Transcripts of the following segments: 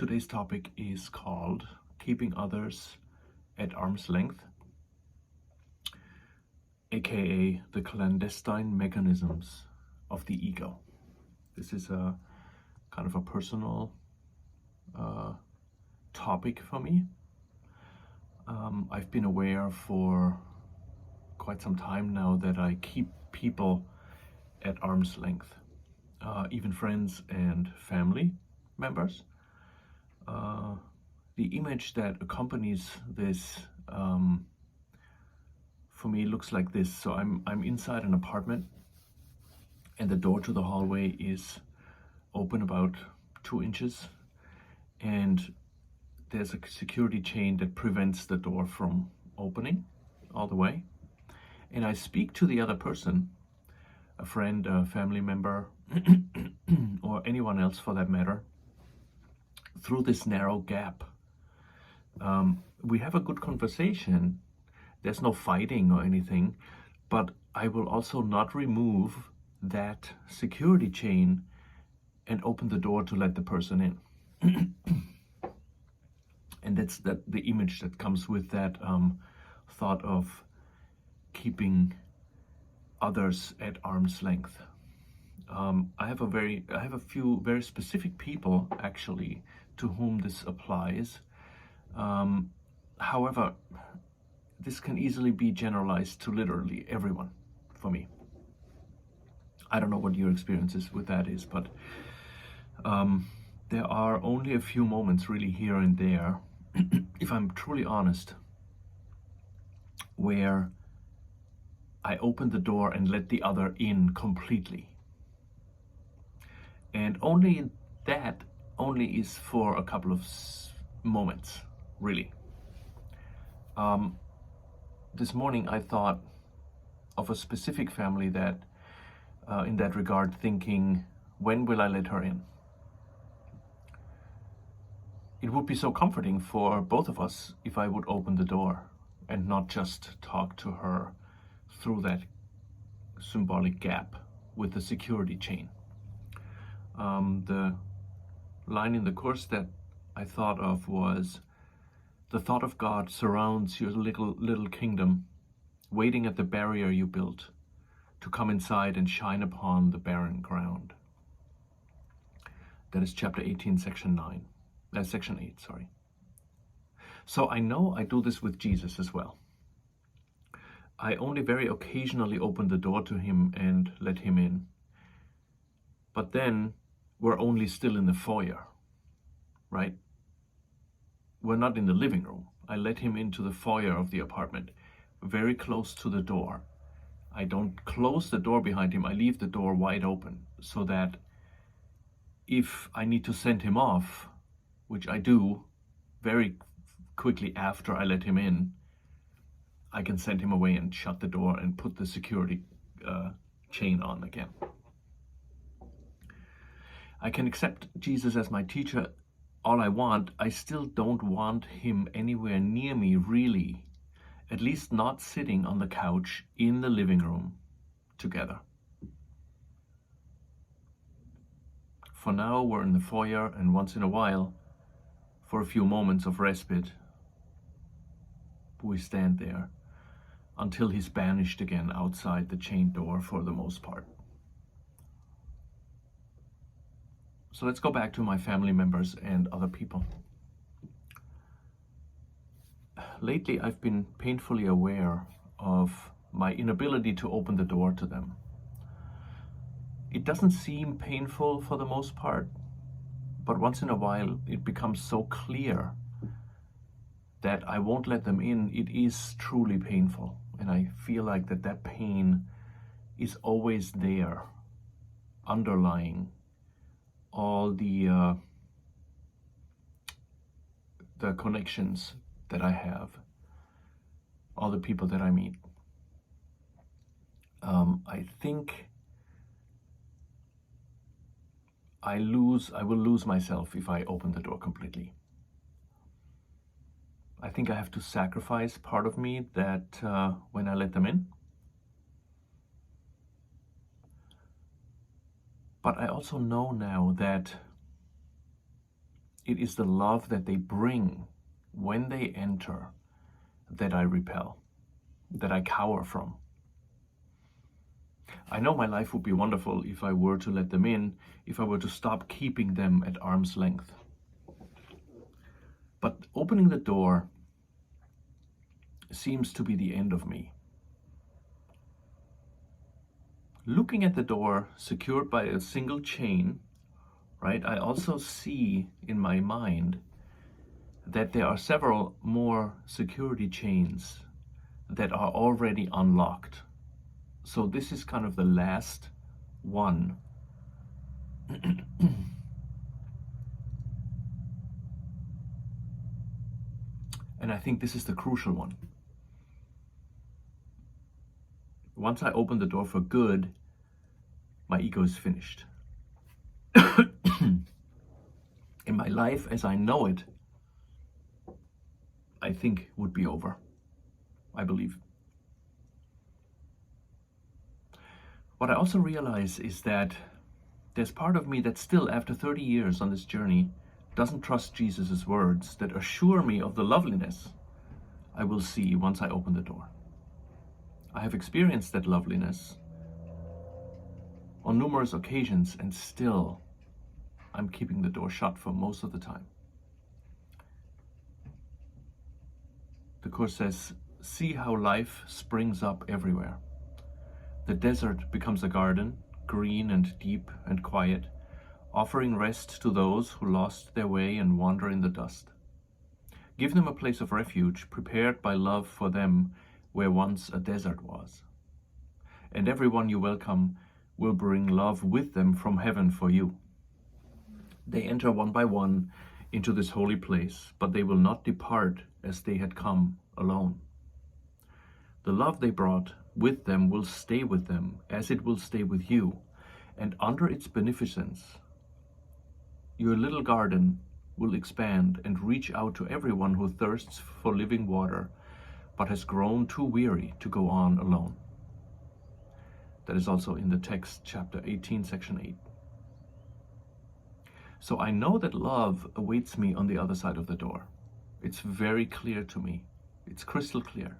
Today's topic is called Keeping Others at Arm's Length, aka the clandestine mechanisms of the ego. This is a kind of a personal topic for me. I've been aware for quite some time now that I keep people at arm's length, even friends and family members. The image that accompanies this for me looks like this. So I'm inside an apartment and the door to the hallway is open about 2 inches, and there's a security chain that prevents the door from opening all the way. And I speak to the other person, a friend, a family member, or anyone else for that matter, through this narrow gap. We have a good conversation. There's no fighting or anything, but I will also not remove that security chain and open the door to let the person in. And that's the image that comes with that thought of keeping others at arm's length. I have a few very specific people actually to whom this applies. However, this can easily be generalized to literally everyone for me. I don't know what your experiences with that is, but there are only a few moments really here and there, if I'm truly honest, where I open the door and let the other in completely. And only that is for a couple of moments, really. This morning I thought of a specific family that, in that regard, thinking, when will I let her in? It would be so comforting for both of us if I would open the door and not just talk to her through that symbolic gap with the security chain. The line in the course that I thought of was, the thought of God surrounds your little kingdom, waiting at the barrier you built to come inside and shine upon the barren ground. That is chapter 18, section 8, sorry. So I know I do this with Jesus as well. I only very occasionally open the door to him and let him in. But then we're only still in the foyer, right? We're not in the living room. I let him into the foyer of the apartment, very close to the door. I don't close the door behind him. I leave the door wide open so that if I need to send him off, which I do very quickly after I let him in, I can send him away and shut the door and put the security chain on again. I can accept Jesus as my teacher all I want. I still don't want him anywhere near me, really. At least not sitting on the couch in the living room together. For now, we're in the foyer, and once in a while, for a few moments of respite, we stand there until he's banished again outside the chained door for the most part. So let's go back to my family members and other people. Lately, I've been painfully aware of my inability to open the door to them. It doesn't seem painful for the most part, but once in a while it becomes so clear that I won't let them in. It is truly painful, and I feel like that pain is always there, underlying all the connections that I have, all the people that I meet. I think I will lose myself if I open the door completely. I think I have to sacrifice part of me that when I let them in. But I also know now that It is the love that they bring when they enter that I repel, that I cower from. I know my life would be wonderful if I were to let them in, if I were to stop keeping them at arm's length. But opening the door seems to be the end of me. Looking at the door secured by a single chain, right, I also see in my mind that there are several more security chains that are already unlocked. So this is kind of the last one. And I think this is the crucial one. Once I open the door for good, my ego is finished. In my life as I know it, I think would be over. I believe. What I also realize is that there's part of me that still, after 30 years on this journey, doesn't trust Jesus' words that assure me of the loveliness I will see once I open the door. I have experienced that loveliness on numerous occasions, and still I'm keeping the door shut for most of the time. The Course says, see how life springs up everywhere. The desert becomes a garden, green and deep and quiet, offering rest to those who lost their way and wander in the dust. Give them a place of refuge, prepared by love for them where once a desert was. And everyone you welcome will bring love with them from heaven for you. They enter one by one into this holy place, but they will not depart as they had come alone. The love they brought with them will stay with them as it will stay with you, and under its beneficence, your little garden will expand and reach out to everyone who thirsts for living water, but has grown too weary to go on alone. That is also in the text, chapter 18, section 8. So I know that love awaits me on the other side of the door. It's very clear to me. It's crystal clear.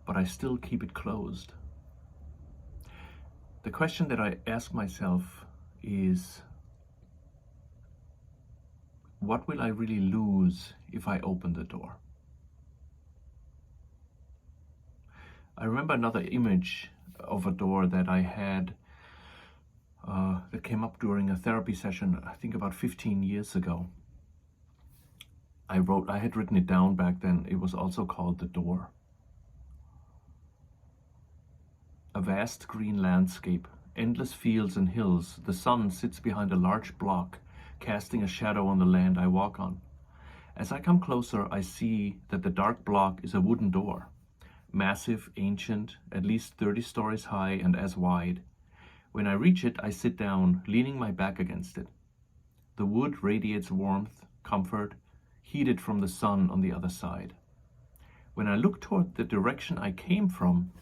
But I still keep it closed. The question that I ask myself is, what will I really lose if I open the door? I remember another image of a door that I had that came up during a therapy session, I think about 15 years ago. I had written it down back then. It was also called The Door. A vast green landscape, endless fields and hills. The sun sits behind a large block, casting a shadow on the land I walk on. As I come closer, I see that the dark block is a wooden door. Massive, ancient, at least 30 stories high and as wide. When I reach it, I sit down, leaning my back against it. The wood radiates warmth, comfort, heated from the sun on the other side. When I look toward the direction I came from,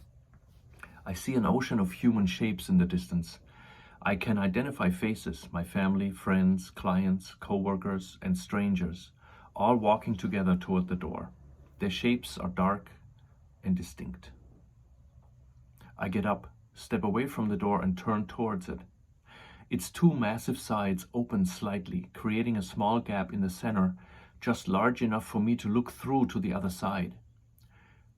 I see an ocean of human shapes in the distance. I can identify faces, my family, friends, clients, co-workers, and strangers, all walking together toward the door. Their shapes are dark and distinct. I get up, step away from the door, and turn towards it. Its two massive sides open slightly, creating a small gap in the center, just large enough for me to look through to the other side.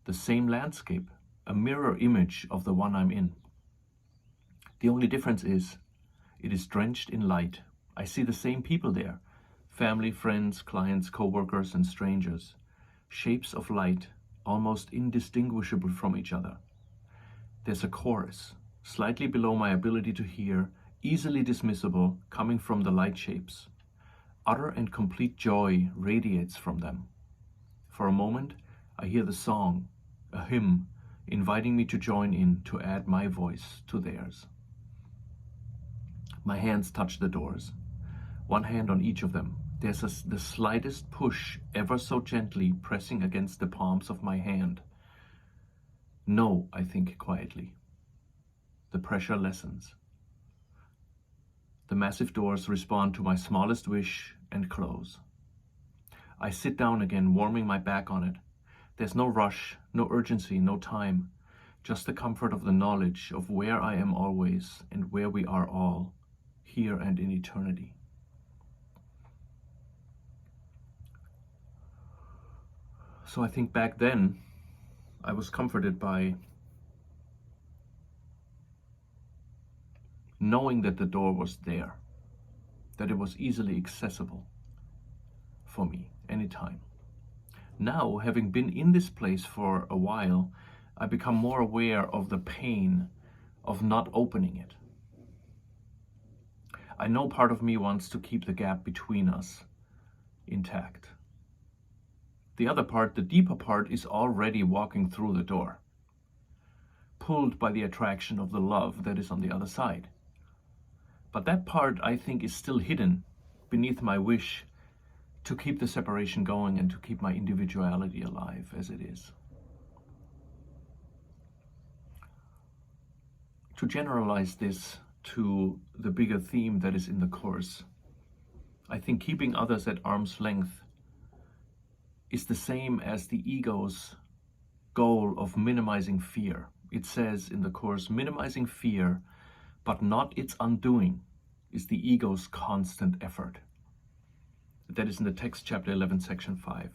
The same landscape, a mirror image of the one I'm in. The only difference is, it is drenched in light. I see the same people there, family, friends, clients, co-workers, and strangers. Shapes of light, almost indistinguishable from each other. There's a chorus, slightly below my ability to hear, easily dismissible, coming from the light shapes. Utter and complete joy radiates from them. For a moment, I hear the song, a hymn, inviting me to join in, to add my voice to theirs. My hands touch the doors, one hand on each of them. There's the slightest push, ever so gently, pressing against the palms of my hand. No, I think quietly. The pressure lessens. The massive doors respond to my smallest wish and close. I sit down again, warming my back on it. There's no rush, no urgency, no time, just the comfort of the knowledge of where I am always and where we are all, here and in eternity. So I think back then, I was comforted by knowing that the door was there, that it was easily accessible for me anytime. Now, having been in this place for a while, I become more aware of the pain of not opening it. I know part of me wants to keep the gap between us intact. The other part, the deeper part, is already walking through the door, pulled by the attraction of the love that is on the other side. But that part, I think, is still hidden beneath my wish to keep the separation going and to keep my individuality alive as it is. To generalize this to the bigger theme that is in the Course, I think keeping others at arm's length is the same as the ego's goal of minimizing fear. It says in the Course, minimizing fear, but not its undoing, is the ego's constant effort. That is in the text, chapter 11, section 5.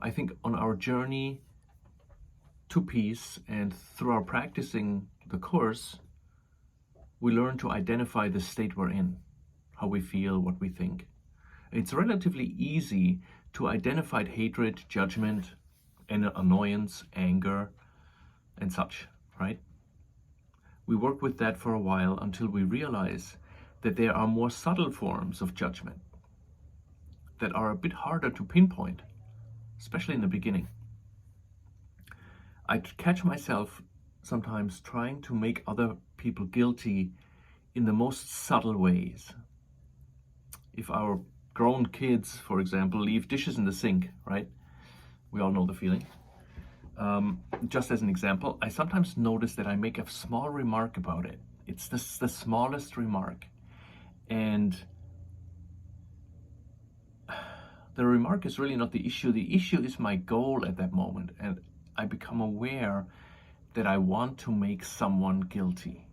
I think on our journey to peace and through our practicing the Course, we learn to identify the state we're in, how we feel, what we think. It's relatively easy to identify hatred, judgment, and annoyance, anger, and such, right? We work with that for a while until we realize that there are more subtle forms of judgment that are a bit harder to pinpoint, especially in the beginning. I catch myself sometimes trying to make other people guilty in the most subtle ways. If our grown kids, for example, leave dishes in the sink, right? We all know the feeling. Just as an example, I sometimes notice that I make a small remark about it. It's the smallest remark. And the remark is really not the issue. The issue is my goal at that moment. And I become aware that I want to make someone guilty.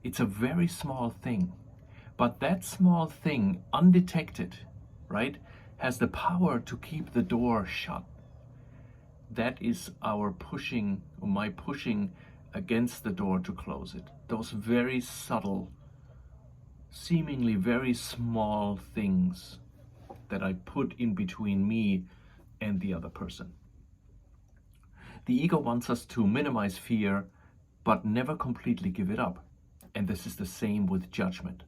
It's a very small thing. But that small thing, undetected, right, has the power to keep the door shut. That is our pushing, or my pushing against the door to close it. Those very subtle, seemingly very small things that I put in between me and the other person. The ego wants us to minimize fear, but never completely give it up. And this is the same with judgment.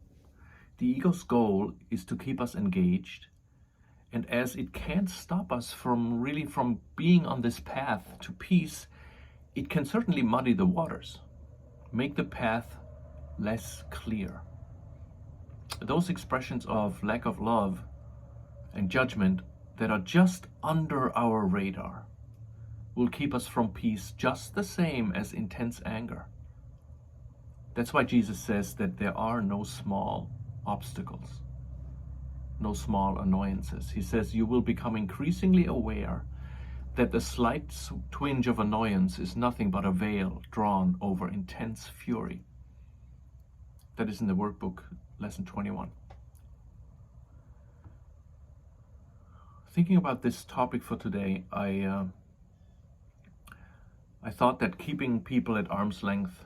The ego's goal is to keep us engaged, and as it can't stop us from being on this path to peace, it can certainly muddy the waters, make the path less clear. Those expressions of lack of love and judgment that are just under our radar will keep us from peace just the same as intense anger. That's why Jesus says that there are no small obstacles, no small annoyances. He says you will become increasingly aware that the slight twinge of annoyance is nothing but a veil drawn over intense fury. That is in the workbook, lesson 21. Thinking about this topic for today, I thought that keeping people at arm's length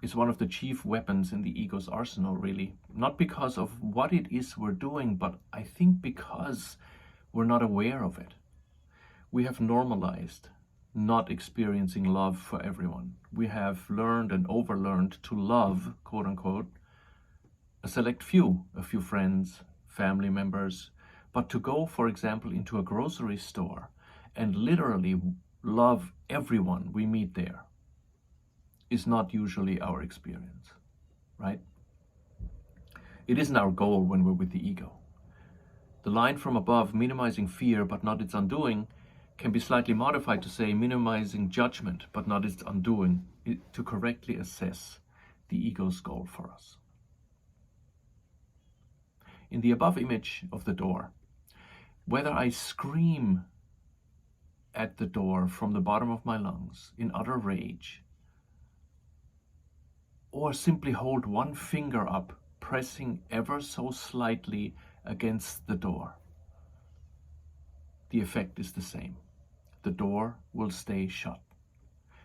is one of the chief weapons in the ego's arsenal, really. Not because of what it is we're doing, but I think because we're not aware of it. We have normalized not experiencing love for everyone. We have learned and overlearned to love, quote unquote, a select few, a few friends, family members, but to go, for example, into a grocery store and literally love everyone we meet there is not usually our experience, right? It isn't our goal when we're with the ego. The line from above, minimizing fear but not its undoing, can be slightly modified to say minimizing judgment but not its undoing, to correctly assess the ego's goal for us. In the above image of the door, whether I scream at the door from the bottom of my lungs in utter rage, or simply hold one finger up, pressing ever so slightly against the door, the effect is the same. The door will stay shut.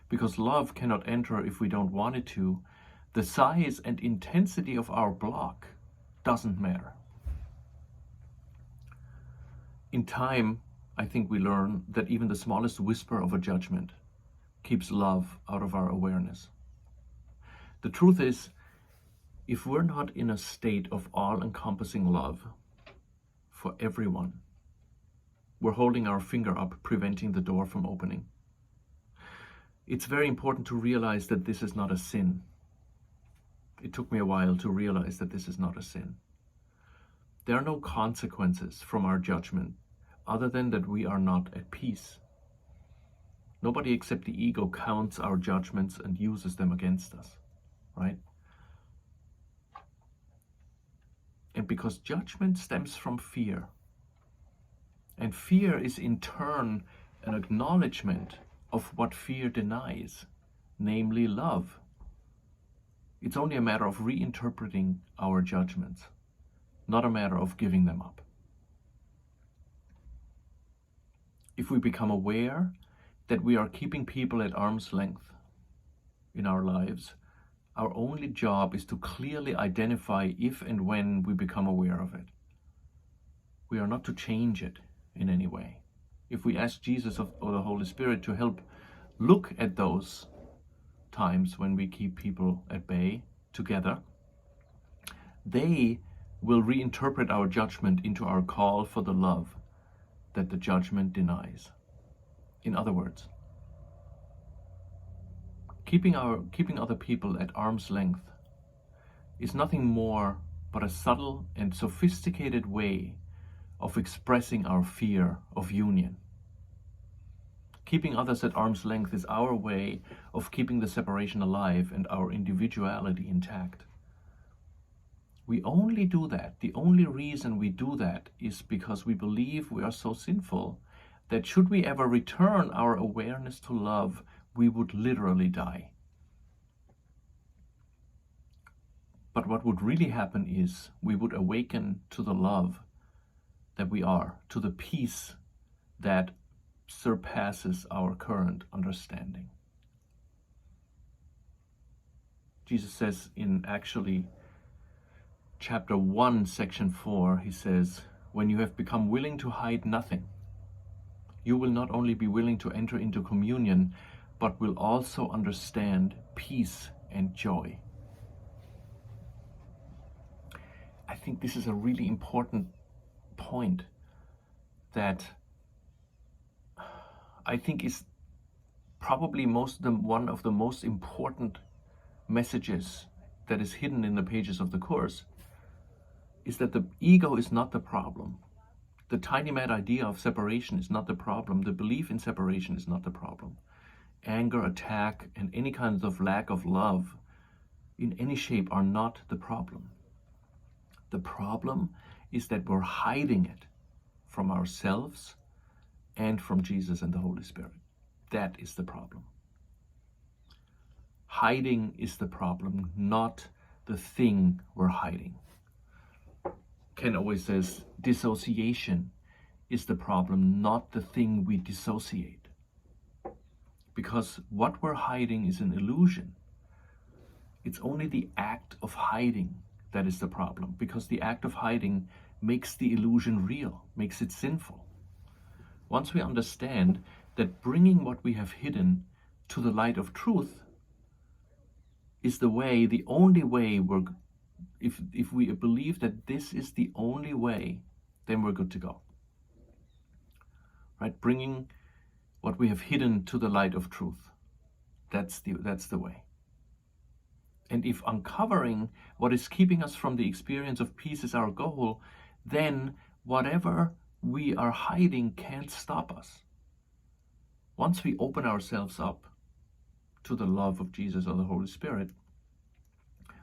Because love cannot enter if we don't want it to, the size and intensity of our block doesn't matter. In time, I think we learn that even the smallest whisper of a judgment keeps love out of our awareness. The truth is, if we're not in a state of all-encompassing love for everyone, we're holding our finger up, preventing the door from opening. It's very important to realize that this is not a sin. It took me a while to realize that this is not a sin. There are no consequences from our judgment other than that we are not at peace. Nobody except the ego counts our judgments and uses them against us, right? And because judgment stems from fear, and fear is in turn an acknowledgement of what fear denies, namely love. It's only a matter of reinterpreting our judgments, not a matter of giving them up. If we become aware that we are keeping people at arm's length in our lives, our only job is to clearly identify if and when we become aware of it. We are not to change it in any way. If we ask Jesus or the Holy Spirit to help look at those times when we keep people at bay together, they will reinterpret our judgment into our call for the love that the judgment denies. In other words, keeping other people at arm's length is nothing more but a subtle and sophisticated way of expressing our fear of union. Keeping others at arm's length is our way of keeping the separation alive and our individuality intact. We only do that. The only reason we do that is because we believe we are so sinful that should we ever return our awareness to love, we would literally die. But what would really happen is we would awaken to the love that we are, to the peace that surpasses our current understanding. Jesus says in actually chapter 1, section 4, he says, when you have become willing to hide nothing, you will not only be willing to enter into communion, but will also understand peace and joy. I think this is a really important point that I think is probably one of the most important messages that is hidden in the pages of the Course, is that the ego is not the problem. The tiny mad idea of separation is not the problem. The belief in separation is not the problem. Anger, attack, and any kind of lack of love in any shape are not the problem. The problem is that we're hiding it from ourselves and from Jesus and the Holy Spirit. That is the problem. Hiding is the problem, not the thing we're hiding. Ken always says dissociation is the problem, not the thing we dissociate. Because what we're hiding is an illusion. It's only the act of hiding that is the problem, because the act of hiding makes the illusion real, makes it sinful. Once we understand that bringing what we have hidden to the light of truth is the only way if we believe that this is the only way, then we're good to go. Right? Bringing what we have hidden to the light of truth. That's the way. And if uncovering what is keeping us from the experience of peace is our goal, then whatever we are hiding can't stop us. Once we open ourselves up to the love of Jesus or the Holy Spirit,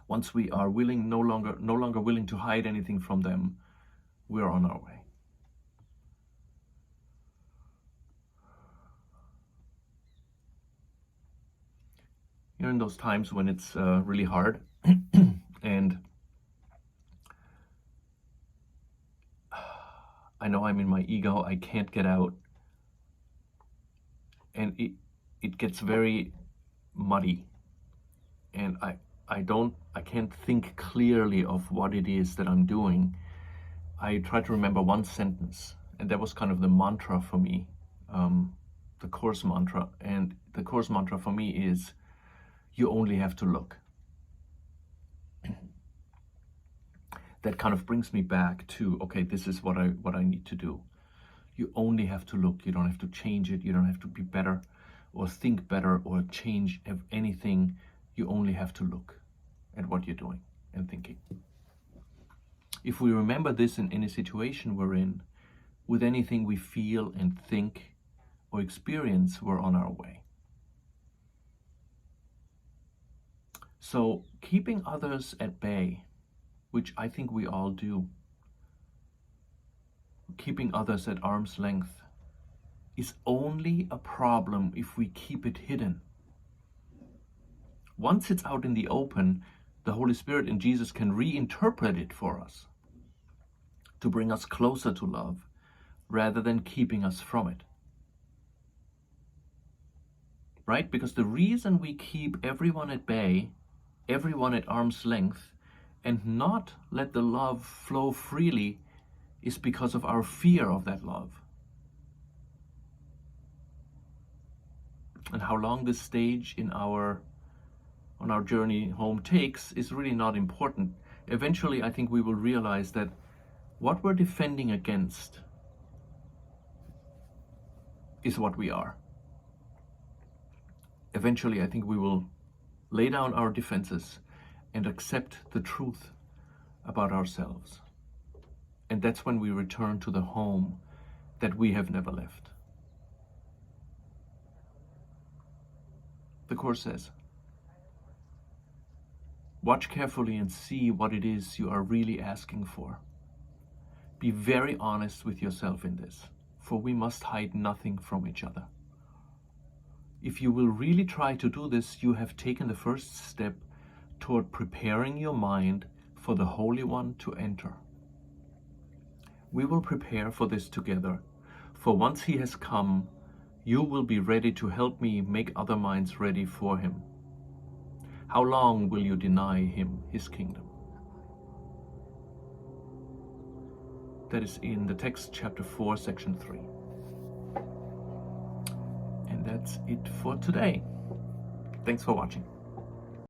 once we are no longer willing to hide anything from them, we're on our way. You're in those times when it's really hard and I know I'm in my ego, I can't get out, and it gets very muddy, and I can't think clearly of what it is that I'm doing. I try to remember one sentence, and that was kind of the mantra for me, the course mantra. And the course mantra for me is, you only have to look. That kind of brings me back to, okay, this is what I need to do. You only have to look. You don't have to change it. You don't have to be better or think better or change anything. You only have to look at what you're doing and thinking. If we remember this in any situation we're in, with anything we feel and think or experience, we're on our way. So keeping others at bay, which I think we all do, keeping others at arm's length, is only a problem if we keep it hidden. Once it's out in the open, the Holy Spirit and Jesus can reinterpret it for us to bring us closer to love rather than keeping us from it. Right? Because the reason we keep everyone at bay, everyone at arm's length, and not let the love flow freely is because of our fear of that love. And how long this stage on our journey home takes is really not important. Eventually, I think we will realize that what we're defending against is what we are. Eventually, I think we will lay down our defenses and accept the truth about ourselves. And that's when we return to the home that we have never left. The Course says, watch carefully and see what it is you are really asking for. Be very honest with yourself in this, for we must hide nothing from each other. If you will really try to do this, you have taken the first step toward preparing your mind for the Holy One to enter. We will prepare for this together, for once he has come, you will be ready to help me make other minds ready for him. How long will you deny him his kingdom? That is in the text, chapter 4, section 3. And that's it for today. Thanks for watching.